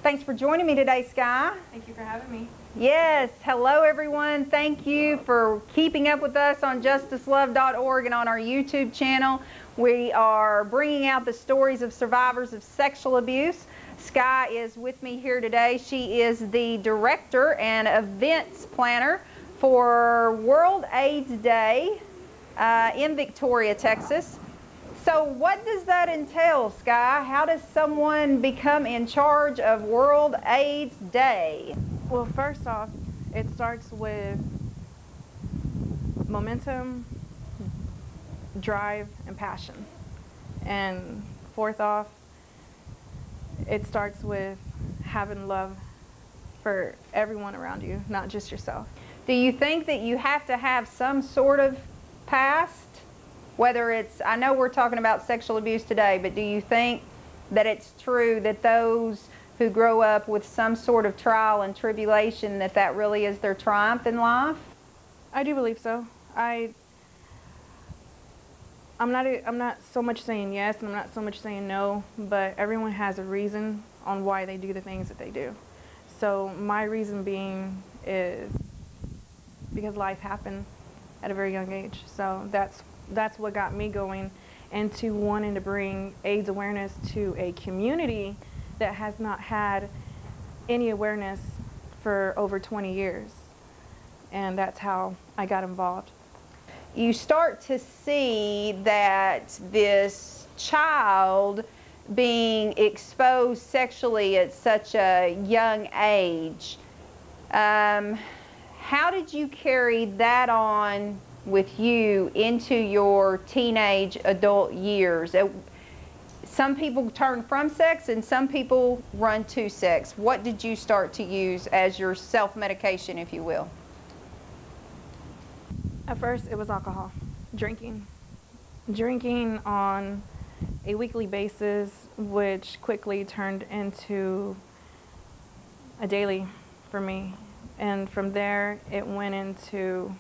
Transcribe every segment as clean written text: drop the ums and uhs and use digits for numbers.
Thanks for joining me today, Skye. Thank you for having me. Yes, hello everyone. Thank you for keeping up with us on justicelove.org and on our YouTube channel. We are bringing out the stories of survivors of sexual abuse. Skye is with me here today. She is the director and events planner for World AIDS Day in Victoria, Texas. So what does that entail, Skye? How does someone become in charge of World AIDS Day? Well, first off, it starts with momentum, drive, and passion. And fourth off, it starts with having love for everyone around you, not just yourself. Do you think that you have to have some sort of past? Whether it's, I know we're talking about sexual abuse today, but do you think that it's true that those who grow up with some sort of trial and tribulation, that really is their triumph in life? I do believe so. I'm not so much saying yes, and I'm not so much saying no, but everyone has a reason on why they do the things that they do. So my reason being is because life happened at a very young age. So that's what got me going into wanting to bring AIDS awareness to a community that has not had any awareness for over 20 years. And that's how I got involved. You start to see that this child being exposed sexually at such a young age. How did you carry that on with you into your teenage adult years? Some people turn from sex and some people run to sex. What did you start to use as your self-medication, if you will? At first it was alcohol, drinking on a weekly basis, which quickly turned into a daily for me. And from there it went into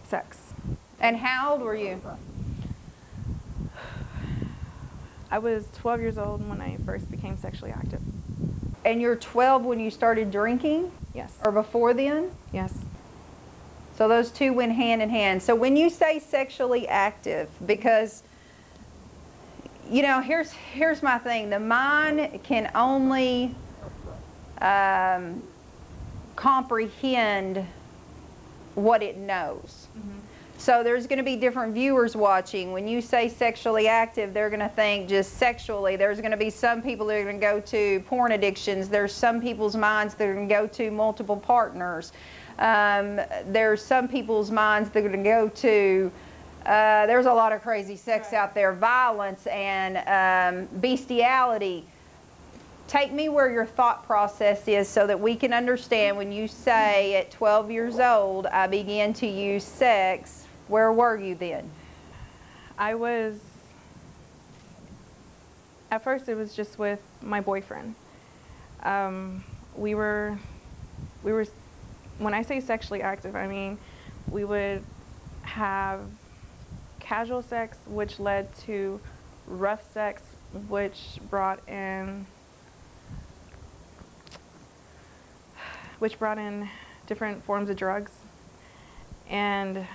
sex. And how old were you? I was 12 years old when I first became sexually active. And you're 12 when you started drinking? Yes. Or before then? Yes. So those two went hand in hand. So when you say sexually active, because, you know, here's my thing. The mind can only comprehend what it knows. Mm-hmm. So there's going to be different viewers watching. When you say sexually active, they're going to think just sexually. There's going to be some people that are going to go to porn addictions. There's some people's minds that are going to go to multiple partners. There's some people's minds that are going to go to, there's a lot of crazy sex out there, violence and bestiality. Take me where your thought process is so that we can understand when you say at 12 years old, I began to use sex. Where were you then? At first it was just with my boyfriend. We were, when I say sexually active, I mean we would have casual sex, which led to rough sex, which brought in different forms of drugs. And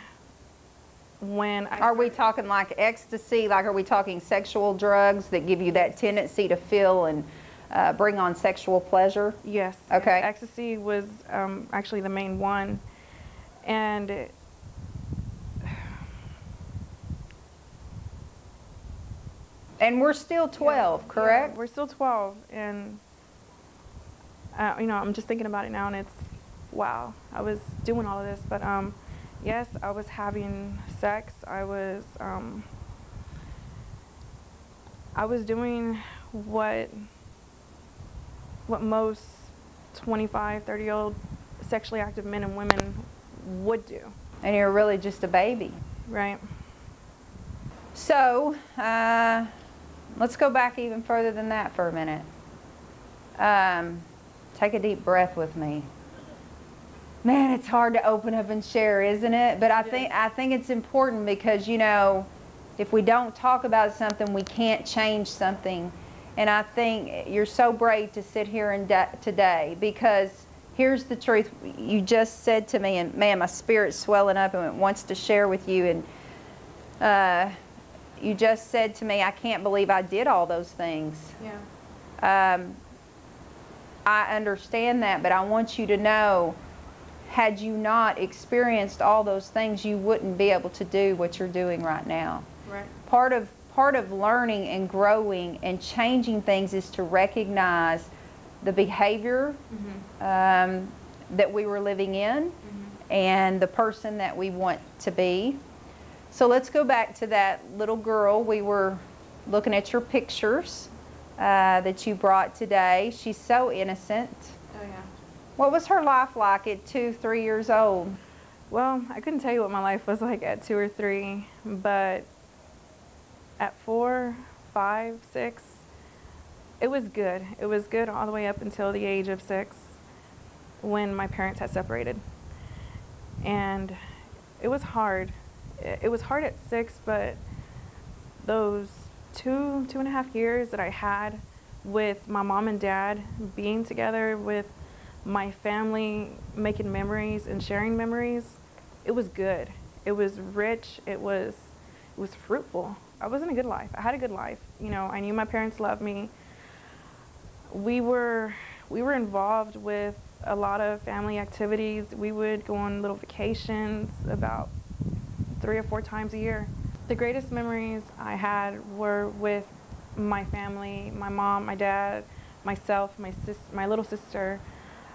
when Are we talking like ecstasy? Like, are we talking sexual drugs that give you that tendency to feel and bring on sexual pleasure? Yes. Okay. Ecstasy was actually the main one. And we're still 12, correct? Yeah, we're still 12. And you know, I'm just thinking about it now, and it's, wow, I was doing all of this. But yes, I was having sex. I was doing what most 25, 30-year-old sexually active men and women would do. And you're really just a baby. Right. So, let's go back even further than that for a minute. Take a deep breath with me. Man, it's hard to open up and share, isn't it? But I think it's important because, you know, if we don't talk about something, we can't change something. And I think you're so brave to sit here and today, because here's the truth. You just said to me, and man, my spirit's swelling up and it wants to share with you. And you just said to me, I can't believe I did all those things. Yeah. I understand that, but I want you to know, had you not experienced all those things, you wouldn't be able to do what you're doing right now. Right. Part of learning and growing and changing things is to recognize the behavior that we were living in and the person that we want to be. So let's go back to that little girl. We were looking at your pictures that you brought today. She's so innocent. Oh, yeah. What was her life like at 2, 3 years old? Well, I couldn't tell you what my life was like at 2 or 3, but at 4, 5, 6, it was good. It was good all the way up until the age of 6, when my parents had separated. And it was hard. It was hard at 6, but those 2.5 years that I had with my mom and dad being together, with my family making memories and sharing memories, it was good. It was rich. It was fruitful. I was in a good life. I had a good life. You know, I knew my parents loved me. We were involved with a lot of family activities. We would go on little vacations about 3 or 4 times a year. The greatest memories I had were with my family, my mom, my dad, myself, my little sister,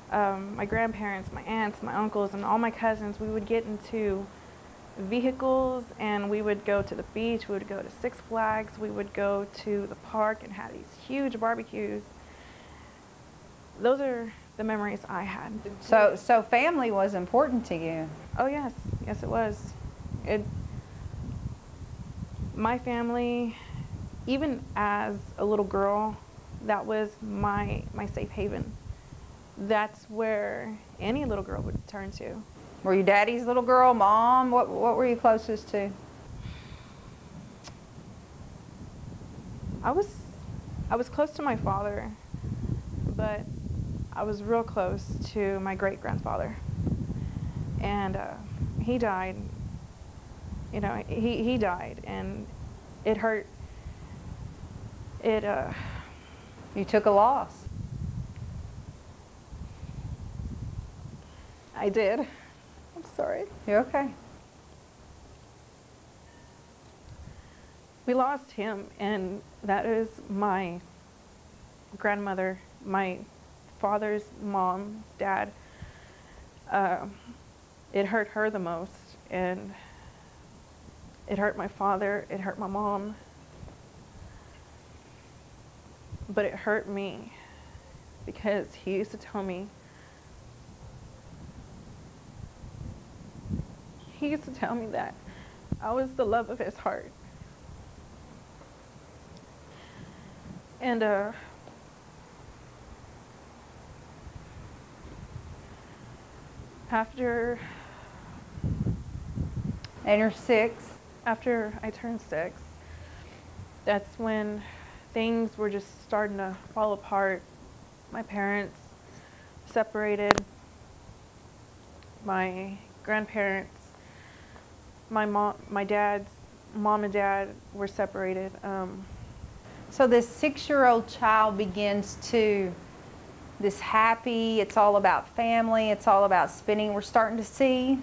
my grandparents, my aunts, my uncles, and all my cousins. We would get into vehicles and we would go to the beach, we would go to Six Flags, we would go to the park and have these huge barbecues. Those are the memories I had. So family was important to you. Oh yes, yes it was. My family, even as a little girl, that was my safe haven. That's where any little girl would turn to. Were you daddy's little girl, mom? What were you closest to? I was close to my father, but I was real close to my great-grandfather. And he died. You know, he died, and it hurt. You took a loss. I did. I'm sorry. You're okay. We lost him, and that is my grandmother, my father's mom, dad. It hurt her the most, and it hurt my father, it hurt my mom, but it hurt me because he used to tell me, that I was the love of his heart. And after you're 6. After I turned 6, that's when things were just starting to fall apart. My parents separated. My grandparents, my dad's mom and dad were separated. So this 6-year-old child begins to, this happy, it's all about family, it's all about spending. We're starting to see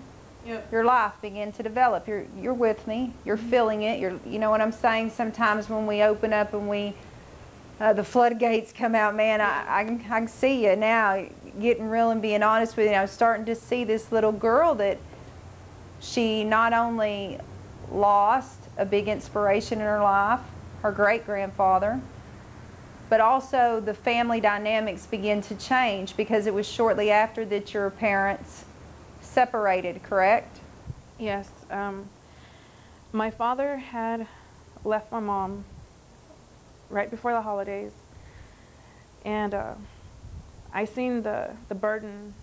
your life begin to develop. You're with me. You're feeling it. You know what I'm saying? Sometimes when we open up and the floodgates come out, man, I can see you now, getting real and being honest with you. I'm starting to see this little girl that she not only lost a big inspiration in her life, her great-grandfather, but also the family dynamics begin to change because it was shortly after that your parents separated, correct? Yes. My father had left my mom right before the holidays, and I seen the burden.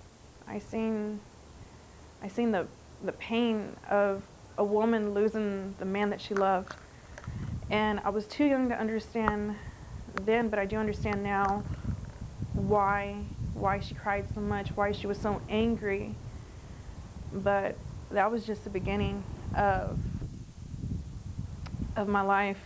I seen the pain of a woman losing the man that she loved, and I was too young to understand then, but I do understand now why she cried so much, why she was so angry. But that was just the beginning of my life.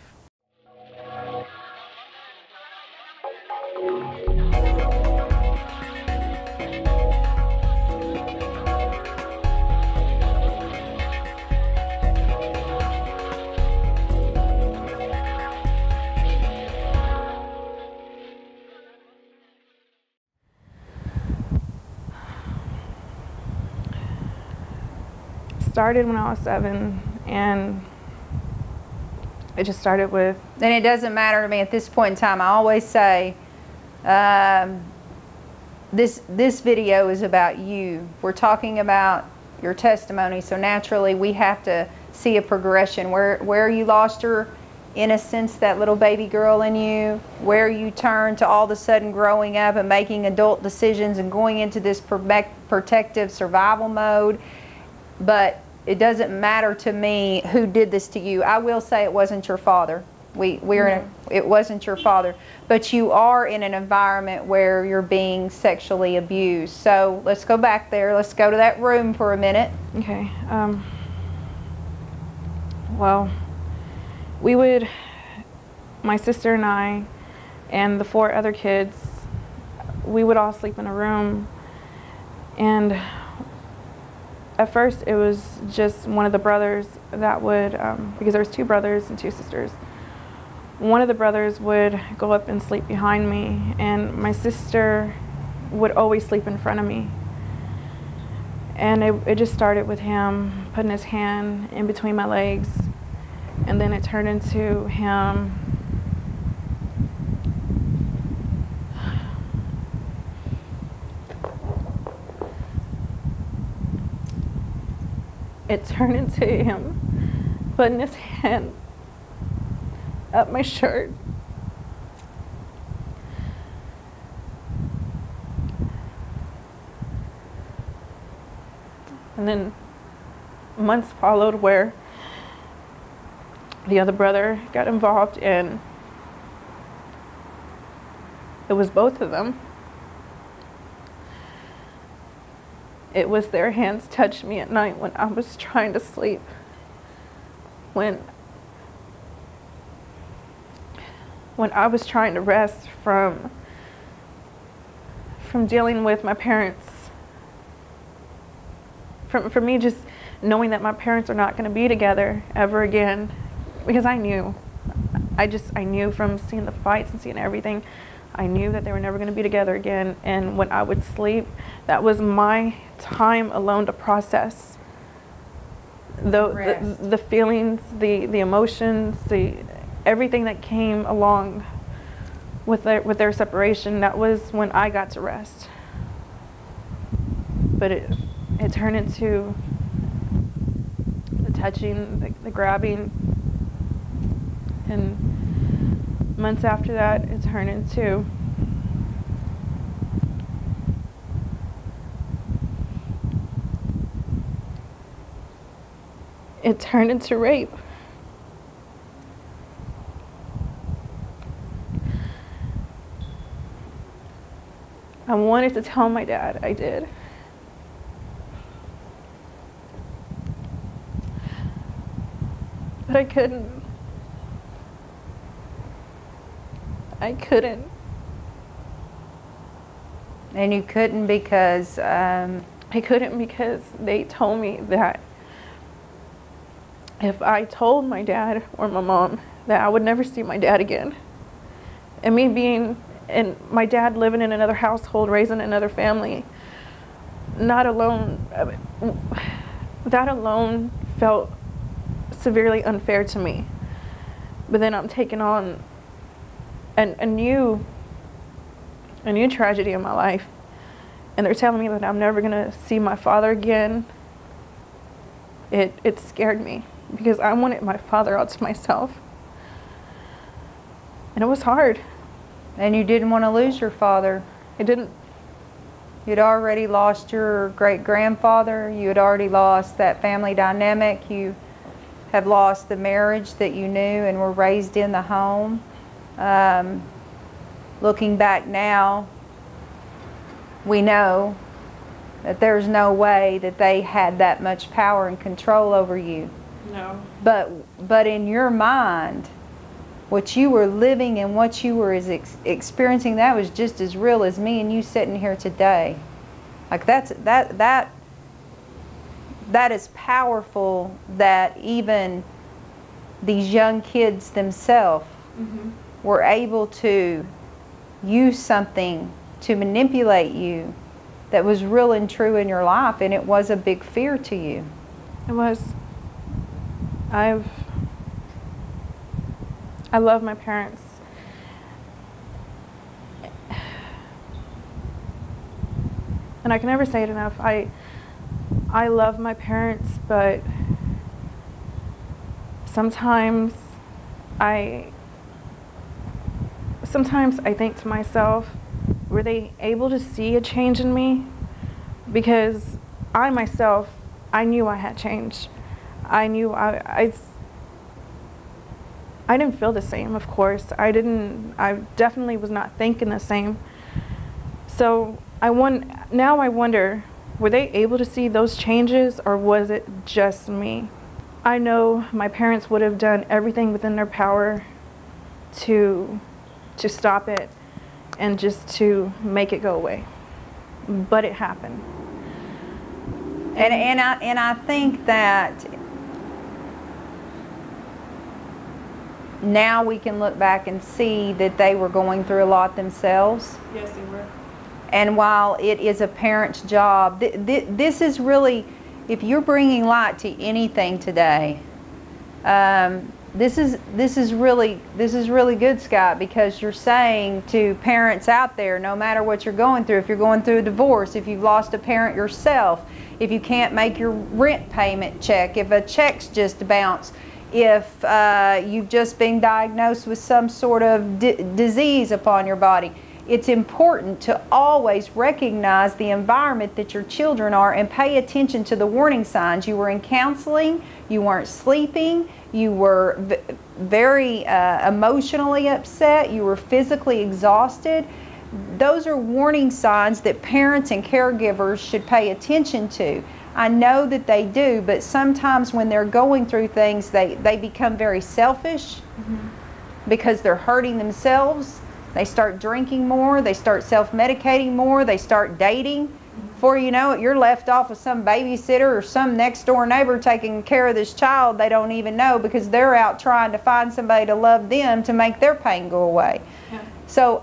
Started when I was 7, and it just started with... And it doesn't matter to me at this point in time. I always say, this video is about you. We're talking about your testimony, so naturally we have to see a progression. Where you lost your innocence, that little baby girl in you, where you turned to all of a sudden growing up and making adult decisions and going into this protective survival mode. But it doesn't matter to me who did this to you. I will say it wasn't your father. It wasn't your father. But you are in an environment where you're being sexually abused. So let's go back there. Let's go to that room for a minute. Okay. Well, we would, my sister and I, and the 4 other kids, we would all sleep in a room. And at first, it was just one of the brothers that would, because there was 2 brothers and 2 sisters. One of the brothers would go up and sleep behind me, and my sister would always sleep in front of me. And it just started with him putting his hand in between my legs, and then it turned into him putting his hand up my shirt. And then months followed where the other brother got involved, and it was both of them. It was their hands touched me at night when I was trying to sleep. When I was trying to rest from dealing with my parents. For me, just knowing that my parents are not going to be together ever again. Because I knew. I knew from seeing the fights and seeing everything. I knew that they were never going to be together again. And when I would sleep, that was my time alone to process the feelings, the emotions, everything that came along with their separation. That was when I got to rest. But it turned into the touching, the grabbing, and months after that, it turned into rape. I wanted to tell my dad, I did. But I couldn't. And you couldn't because? I couldn't because they told me that if I told my dad or my mom that I would never see my dad again. And me being, and my dad living in another household, raising another family, not alone, that alone felt severely unfair to me. But then I'm taking on a new tragedy in my life, and they're telling me that I'm never gonna see my father again. It scared me because I wanted my father all to myself, and it was hard. And you didn't want to lose your father. I didn't. You'd already lost your great-grandfather. You had already lost that family dynamic. You have lost the marriage that you knew and were raised in the home. Looking back now, we know that there's no way that they had that much power and control over you. No. But in your mind, what you were living and what you were experiencing, that was just as real as me and you sitting here today. Like that is powerful, that even these young kids themselves were able to use something to manipulate you that was real and true in your life, and it was a big fear to you. It was. I love my parents. And I can never say it enough. I love my parents, but sometimes I think to myself, were they able to see a change in me? Because I myself, I knew I had changed. I knew I didn't feel the same, of course. I definitely was not thinking the same. So now I wonder, were they able to see those changes, or was it just me? I know my parents would have done everything within their power to stop it and just to make it go away. But it happened. And I think that now we can look back and see that they were going through a lot themselves. Yes, they were. And while it is a parent's job, this is really, if you're bringing light to anything today, this is really good, Skye, because you're saying to parents out there, no matter what you're going through, if you're going through a divorce, if you've lost a parent yourself, if you can't make your rent payment check, if a check's just bounced, if you've just been diagnosed with some sort of disease upon your body, it's important to always recognize the environment that your children are and pay attention to the warning signs. You were in counseling, you weren't sleeping, you were very emotionally upset, you were physically exhausted. Those are warning signs that parents and caregivers should pay attention to. I know that they do, but sometimes when they're going through things, they become very selfish because they're hurting themselves. They start drinking more, they start self-medicating more, they start dating. Before you know it, you're left off with some babysitter or some next door neighbor taking care of this child they don't even know, because they're out trying to find somebody to love them to make their pain go away. Yeah. So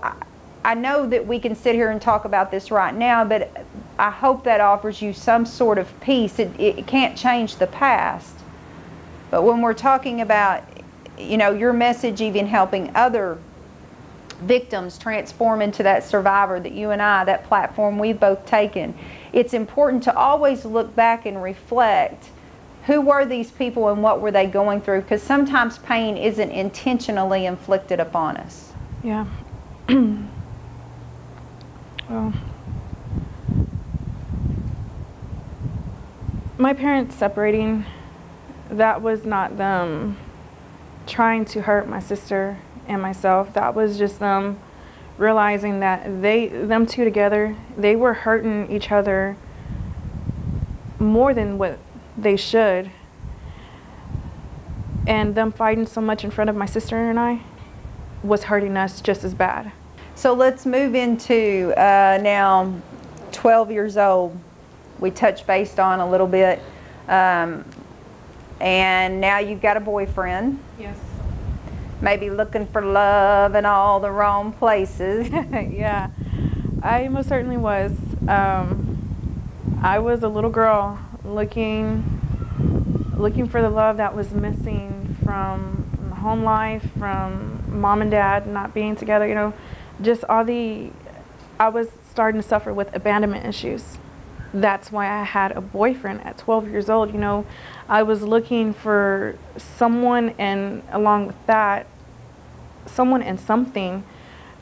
I know that we can sit here and talk about this right now, but I hope that offers you some sort of peace. It can't change the past. But when we're talking about, you know, your message even helping other victims transform into that survivor that you and I, that platform we've both taken, it's important to always look back and reflect, who were these people and what were they going through? Because sometimes pain isn't intentionally inflicted upon us. Yeah. Well, my parents separating, that was not them trying to hurt my sister and myself. That was just them realizing that them two together, they were hurting each other more than what they should. And them fighting so much in front of my sister and I was hurting us just as bad. So let's move into now 12 years old. We touched base on a little bit. And now you've got a boyfriend. Yes. Maybe looking for love in all the wrong places. Yeah, I most certainly was. I was a little girl looking for the love that was missing from home life, from mom and dad not being together, you know, just I was starting to suffer with abandonment issues. That's why I had a boyfriend at 12 years old, you know. I was looking for someone, and along with that, someone and something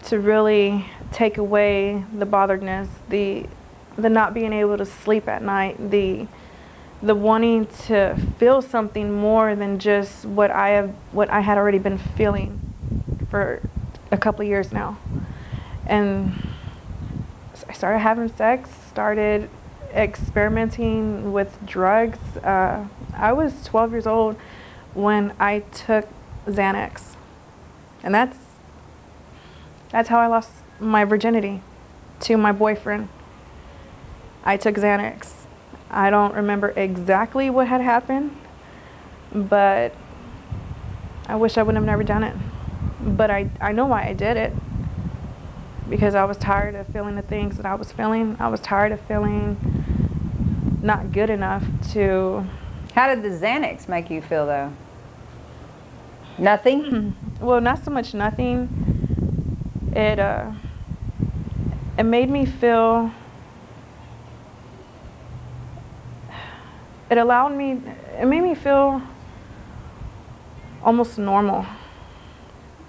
to really take away the botheredness, the not being able to sleep at night, the wanting to feel something more than just what I had already been feeling for a couple of years now. And I started having sex, started experimenting with drugs. I was 12 years old when I took Xanax. And that's how I lost my virginity to my boyfriend. I took Xanax. I don't remember exactly what had happened, but I wish I would have never done it. But I know why I did it. Because I was tired of feeling the things that I was feeling. I was tired of feeling not good enough to... How did the Xanax make you feel, though? Nothing? Well, not so much nothing. It made me feel... It made me feel almost normal.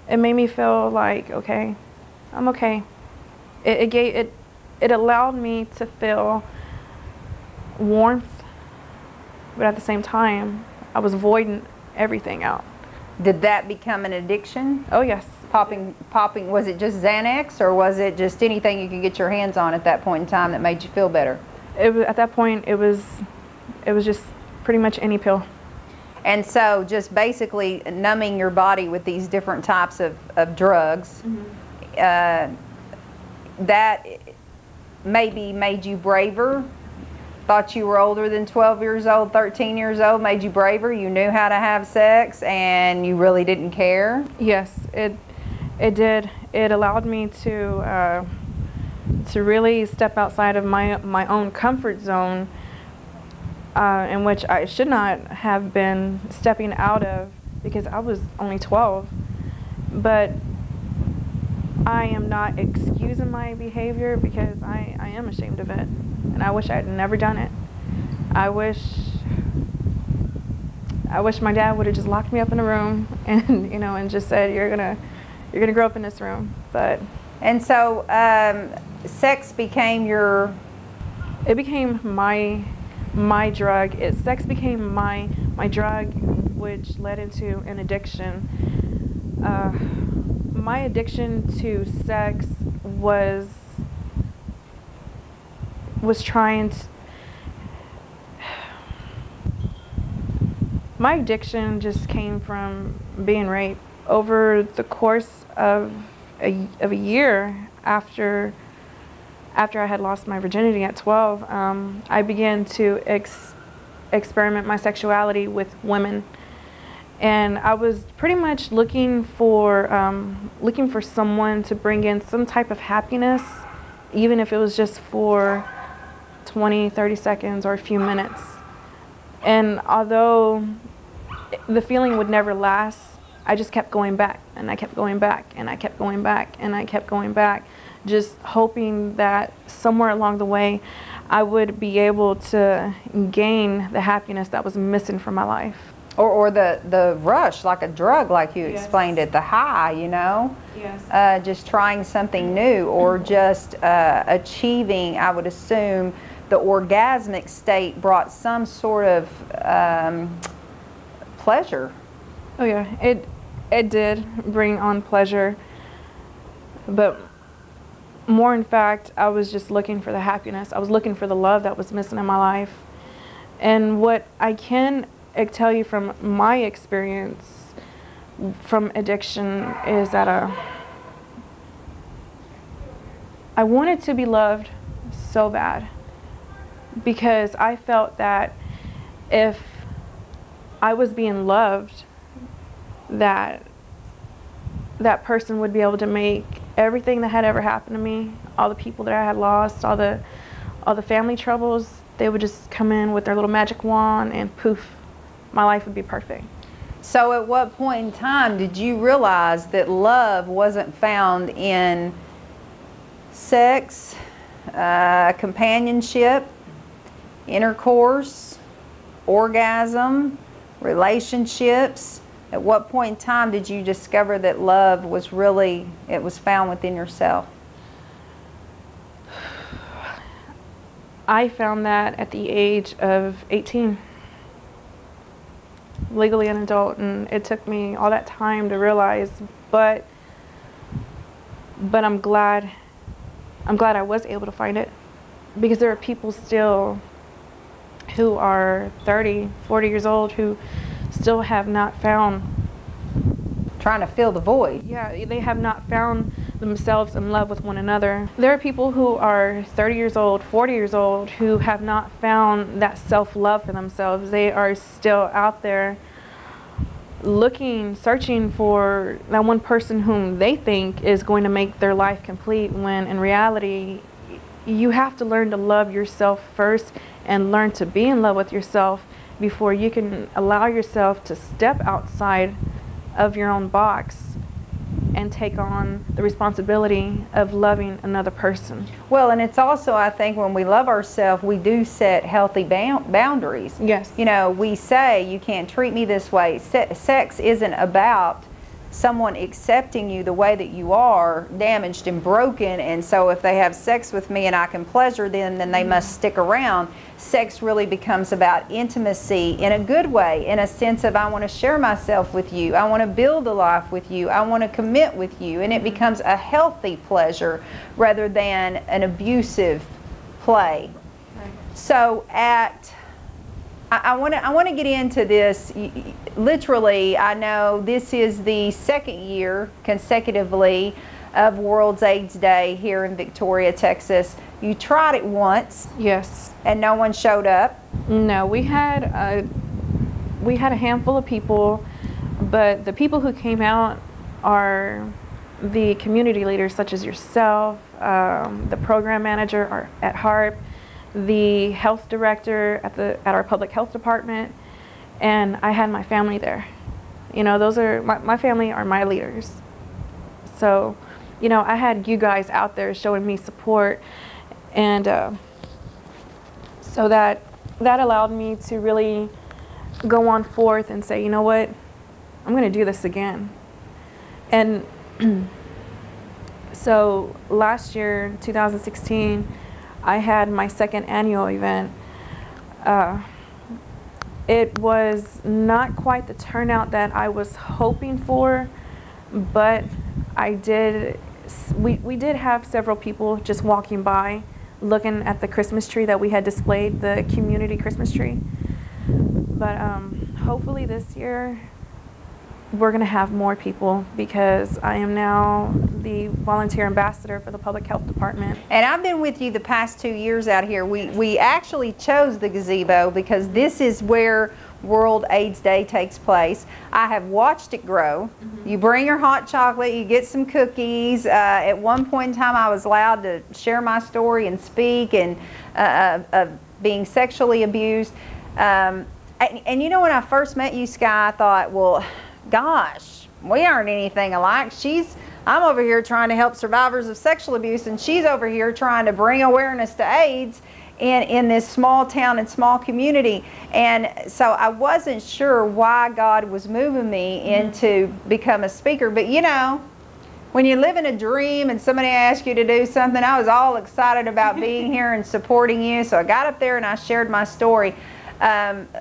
It made me feel like, okay, I'm okay. It allowed me to feel warmth, but at the same time, I was voiding everything out. Did that become an addiction? Oh yes. Popping, was it just Xanax, or was it just anything you could get your hands on at that point in time that made you feel better? At that point, it was just pretty much any pill. And so just basically numbing your body with these different types of drugs, that maybe made you braver? Thought you were older than 12 years old, 13 years old, made you braver? You knew how to have sex and you really didn't care? Yes, it did. It allowed me to really step outside of my own comfort zone, in which I should not have been stepping out of, because I was only 12. But I am not excusing my behavior, because I am ashamed of it, and I wish I had never done it. I wish my dad would have just locked me up in a room and and just said, you're gonna grow up in this room. But and so sex became it became my drug. Sex became my drug, which led into an addiction. My addiction to sex was trying to... My addiction just came from being raped. Over the course of a year after I had lost my virginity at 12, I began to experiment my sexuality with women. And I was pretty much looking for someone to bring in some type of happiness, even if it was just for 20, 30 seconds or a few minutes. And although the feeling would never last, I just kept going back, and I kept going back, and I kept going back, and I kept going back, just hoping that somewhere along the way I would be able to gain the happiness that was missing from my life. Or the rush, like a drug, like you explained it, the high, Yes. just trying something new, or just achieving, I would assume, the orgasmic state brought some sort of pleasure. Oh yeah, it did bring on pleasure, but more in fact, I was just looking for the happiness. I was looking for the love that was missing in my life. And what I can tell you from my experience from addiction is that I wanted to be loved so bad, because I felt that if I was being loved, that person would be able to make everything that had ever happened to me, all the people that I had lost, all the family troubles, they would just come in with their little magic wand and poof, my life would be perfect. So at what point in time did you realize that love wasn't found in sex, companionship, intercourse, orgasm, relationships? At what point in time did you discover that love was really, it was found within yourself? I found that at the age of 18. Legally an adult, and it took me all that time to realize, but I'm glad I'm glad I was able to find it, because there are people still who are 30, 40 years old who still have not found, trying to fill the void. yeah, they have not found themselves in love with one another. There are people who are 30 years old, 40 years old, who have not found that self-love for themselves. They are still out there looking, searching for that one person whom they think is going to make their life complete, when in reality, you have to learn to love yourself first and learn to be in love with yourself before you can allow yourself to step outside of your own box and take on the responsibility of loving another person. Well, and it's also, I think, when we love ourselves, we do set healthy boundaries. Yes. You know, we say, you can't treat me this way. Sex isn't about someone accepting you the way that you are, damaged and broken, and so if they have sex with me and I can pleasure them, then they must stick around. Sex really becomes about intimacy in a good way, in a sense of, I want to share myself with you, I want to build a life with you, I want to commit with you, and it becomes a healthy pleasure rather than an abusive play. Right. So I want to get into this. Literally, I know this is the second year consecutively of World AIDS Day here in Victoria, Texas. You tried it once. Yes. And no one showed up. No, we had a handful of people, but the people who came out are the community leaders, such as yourself, the program manager at HARP, the health director at our public health department, and I had my family there. You know, those are my family are my leaders. So, you know, I had you guys out there showing me support, and so that allowed me to really go on forth and say, you know what, I'm going to do this again. And so last year, 2016, I had my second annual event. It was not quite the turnout that I was hoping for, but we did have several people just walking by, looking at the Christmas tree that we had displayed, the community Christmas tree. But hopefully this year, we're going to have more people, because I am now the volunteer ambassador for the public health department. And I've been with you the past 2 years out here. We actually chose the gazebo because this is where World AIDS Day takes place. I have watched it grow. Mm-hmm. You bring your hot chocolate, you get some cookies. At one point in time, I was allowed to share my story and speak, and of being sexually abused. And you know, when I first met you, Skye, I thought, well, gosh, we aren't anything alike. I'm over here trying to help survivors of sexual abuse, and she's over here trying to bring awareness to AIDS in this small town and small community. And so I wasn't sure why God was moving me into become a speaker. But you know, when you live in a dream and somebody asks you to do something, I was all excited about being here and supporting you. So I got up there and I shared my story.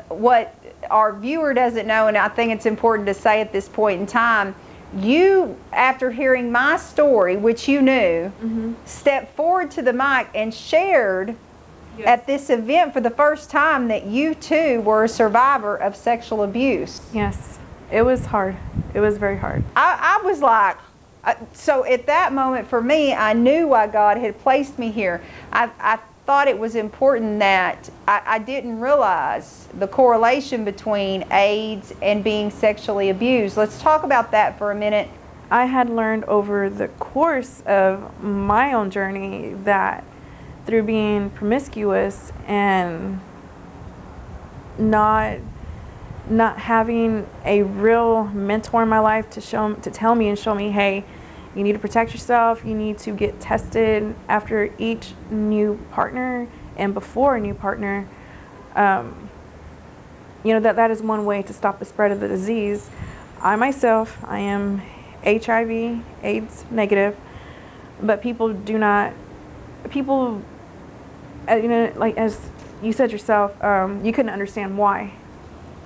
What our viewer doesn't know, and I think it's important to say at this point in time, you, after hearing my story, which you knew, stepped forward to the mic and shared at this event for the first time that you too were a survivor of sexual abuse. Yes, it was hard. It was very hard. I was like, so at that moment for me, I knew why God had placed me here. I thought it was important that I didn't realize the correlation between AIDS and being sexually abused. Let's talk about that for a minute. I had learned over the course of my own journey that through being promiscuous and not having a real mentor in my life to tell me and show me, hey, you need to protect yourself, you need to get tested after each new partner and before a new partner. You know, that is one way to stop the spread of the disease. I myself, I am HIV, AIDS negative, but people, you know, like as you said yourself, you couldn't understand why.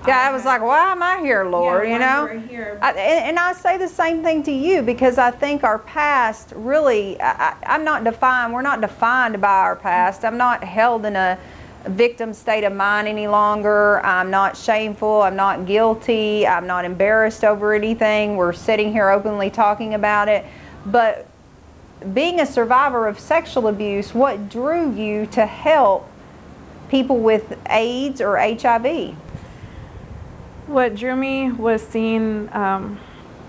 Yeah, I was like, why am I here, Lord? Yeah, you know? right here. And I say the same thing to you, because I think our past really, I'm not defined, we're not defined by our past. I'm not held in a victim state of mind any longer. I'm not shameful. I'm not guilty. I'm not embarrassed over anything. We're sitting here openly talking about it. But being a survivor of sexual abuse, what drew you to help people with AIDS or HIV? What drew me was seeing...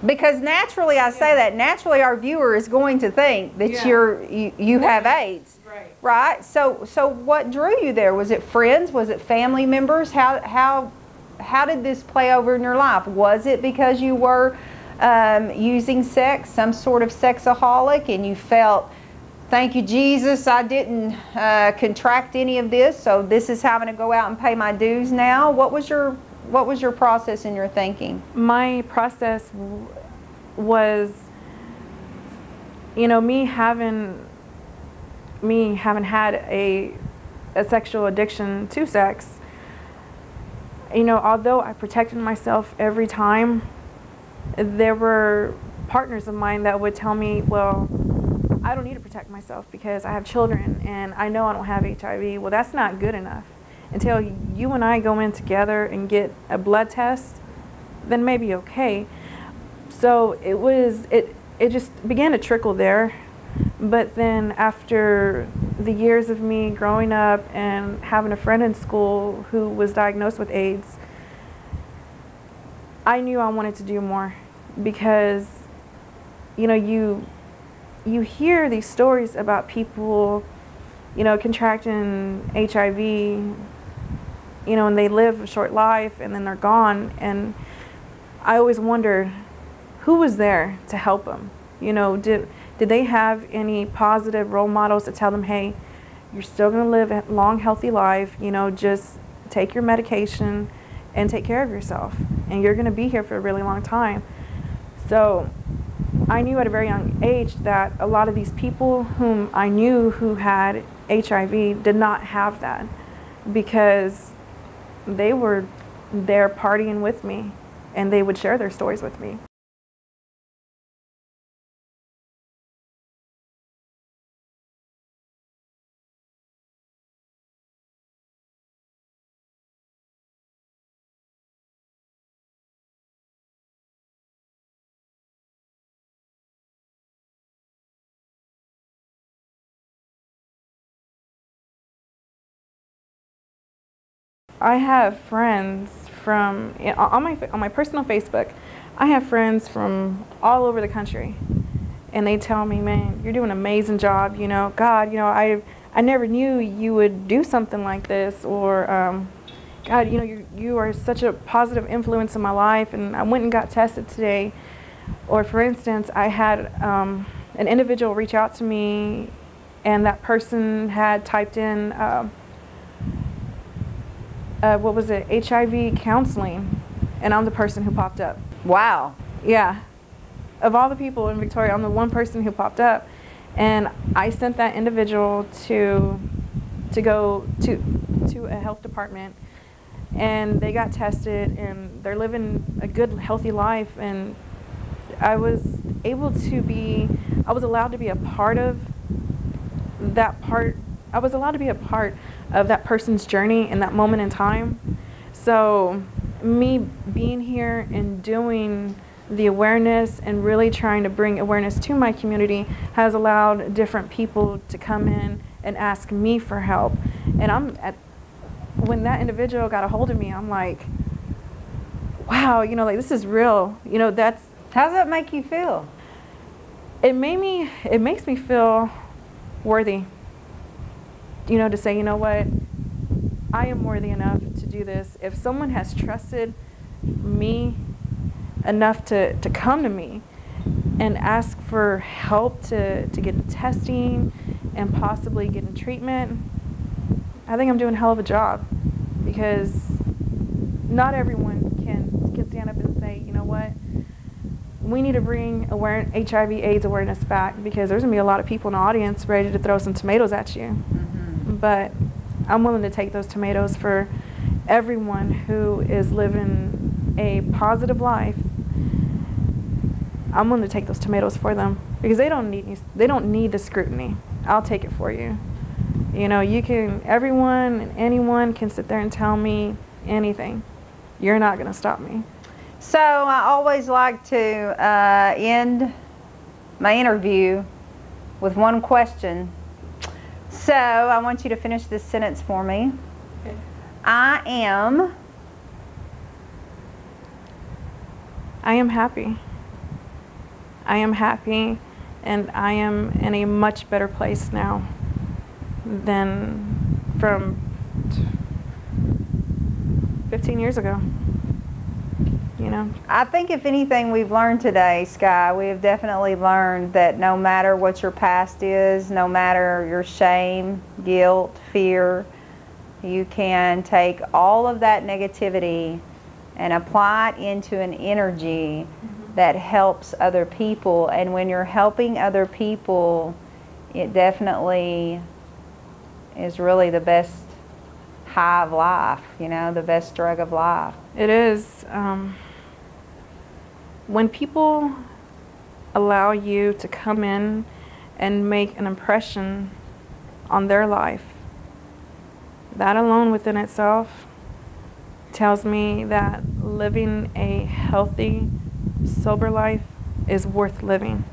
because naturally, I say that, naturally our viewer is going to think that you have AIDS. Right? So what drew you there? Was it friends? Was it family members? How did this play over in your life? Was it because you were using sex, some sort of sexaholic, and you felt, thank you, Jesus, I didn't contract any of this, so this is how I'm going to go out and pay my dues now? What was your process in your thinking? My process was, you know, me having had a sexual addiction to sex. You know, although I protected myself every time, there were partners of mine that would tell me, well, I don't need to protect myself because I have children and I know I don't have HIV. Well, that's not good enough. Until you and I go in together and get a blood test, then maybe okay. So it just began to trickle there. But then after the years of me growing up and having a friend in school who was diagnosed with AIDS, I knew I wanted to do more, because, you know, you hear these stories about people, you know, contracting HIV, you know, and they live a short life and then they're gone. And I always wondered, who was there to help them? You know, did they have any positive role models to tell them, hey, you're still going to live a long, healthy life, you know, just take your medication and take care of yourself, and you're going to be here for a really long time. So I knew at a very young age that a lot of these people whom I knew who had HIV did not have that, because they were there partying with me and they would share their stories with me. I have friends from, on my personal Facebook, I have friends from all over the country, and they tell me, man, you're doing an amazing job, you know, God, you know, I never knew you would do something like this, or God, you know, you are such a positive influence in my life, and I went and got tested today. Or for instance, I had an individual reach out to me, and that person had typed in what was it, HIV counseling, and I'm the person who popped up. Wow. Yeah. Of all the people in Victoria, I'm the one person who popped up, and I sent that individual to go to a health department, and they got tested, and they're living a good, healthy life, and I was allowed to be a part of that part. I was allowed to be a part of that person's journey in that moment in time. So me being here and doing the awareness and really trying to bring awareness to my community has allowed different people to come in and ask me for help. And when that individual got a hold of me, I'm like, wow, you know, like, this is real. You know, how does that make you feel? It makes me feel worthy. You know, to say, you know what, I am worthy enough to do this. If someone has trusted me enough to come to me and ask for help to get testing and possibly getting treatment, I think I'm doing a hell of a job, because not everyone can stand up and say, you know what, we need to bring HIV/AIDS awareness back, because there's going to be a lot of people in the audience ready to throw some tomatoes at you. But I'm willing to take those tomatoes for everyone who is living a positive life, I'm going to take those tomatoes for them, because they don't need the scrutiny. I'll take it for you. You know, everyone and anyone can sit there and tell me anything. You're not going to stop me. So I always like to end my interview with one question. So I want you to finish this sentence for me. Okay. I am happy. I am happy, and I am in a much better place now than from 15 years ago. You know? I think if anything we've learned today, Skye, we have definitely learned that no matter what your past is, no matter your shame, guilt, fear, you can take all of that negativity and apply it into an energy that helps other people. And when you're helping other people, it definitely is really the best high of life, you know, the best drug of life. It is. When people allow you to come in and make an impression on their life, that alone within itself tells me that living a healthy, sober life is worth living.